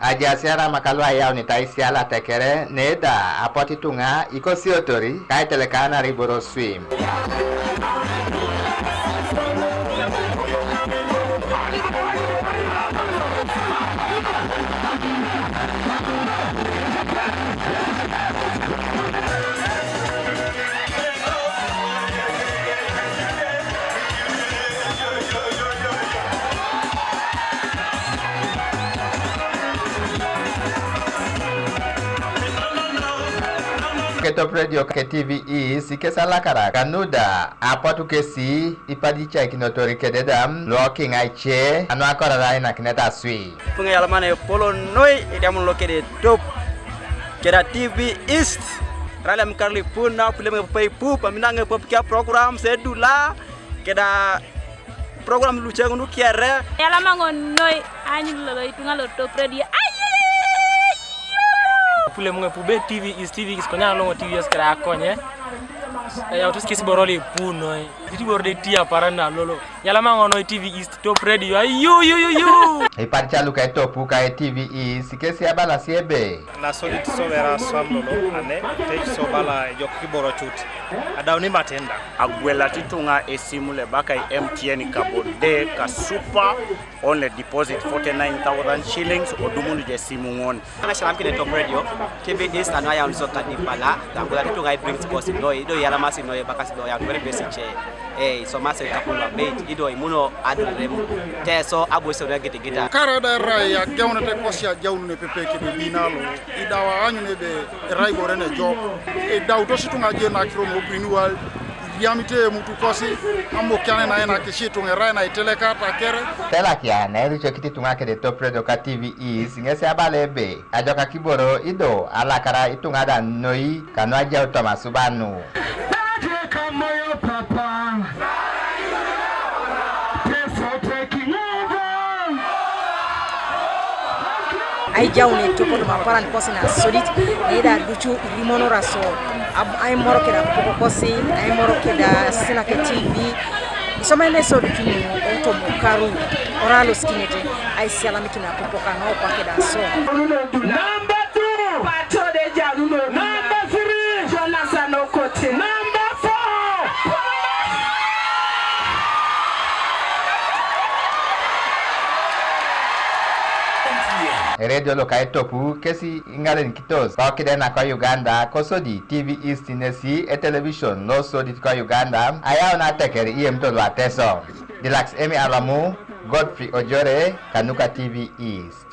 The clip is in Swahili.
Aja siara makalwa yao ni taisi ala tekere neda apoti tunga iko siotori kai telekana riboro swim. Top radio ke TVE si kesala kara kanuda apatu kesi ipadicha kinotori kededam looking aiche anu akora raina kineta sui pengalaman polo noi idamun lokede top keda TV East ralam karli pun na film pai pu paminang popkia program sedula keda program lucu ngunu kiare yalama ngonoi anyu lo itungalo top radio pule munga pube TV East konya longo TV East kra konye ya utuskisi boroli puno iti borde tia parana lolo yala mangono TV East top radio ayu iparcha luka topu ka TV East kesi abala siebe na solid sovera samlolo ane te sobala jokki boro chuti adawni matenda agwela titunga esimule baka MTN kabode ka super only deposit 49,000 shillings odumunu je simu ngon ana shalam kine top radio TV East anaya ulisota dipala agwela titunga brings gossip no ido yala masi no bakasi do ya very basic che so masi kapulwa bait ido imuno adrem te so abo so gete gita karada raya gewna te kosia jawnu pepe ke be binalo idawa anyu ne be ray bo rene job e daw to situnga je na kiro mo renewal yamite mutu kosi ammo kane na ena ke situnga ray na telekata kere tela kia na elu chokiti tunga ke de top radio ka TVE singese abalebe ajoka kiboro ido alakara itunga da noi kanwa je Thomas Ubanu ay jawne to ko ma paran kosi na solid e da duchu limono raso ay moroke da ko kosi ay moroke da sina ke TV so mane so duchu ni to mo karu oralo skinete ay siala mikina ko kana o pake da so number 2 pato de jalulo number 3 Jonathan Okote number 4 radio loka topu kesi ingalen kitos pa kidena kwa Uganda kosodi TV East nesi e television no sodi kwa Uganda aya na tekeri IM to la teso Deluxe Emi Alamu Godfrey Ojore Kanuka TV East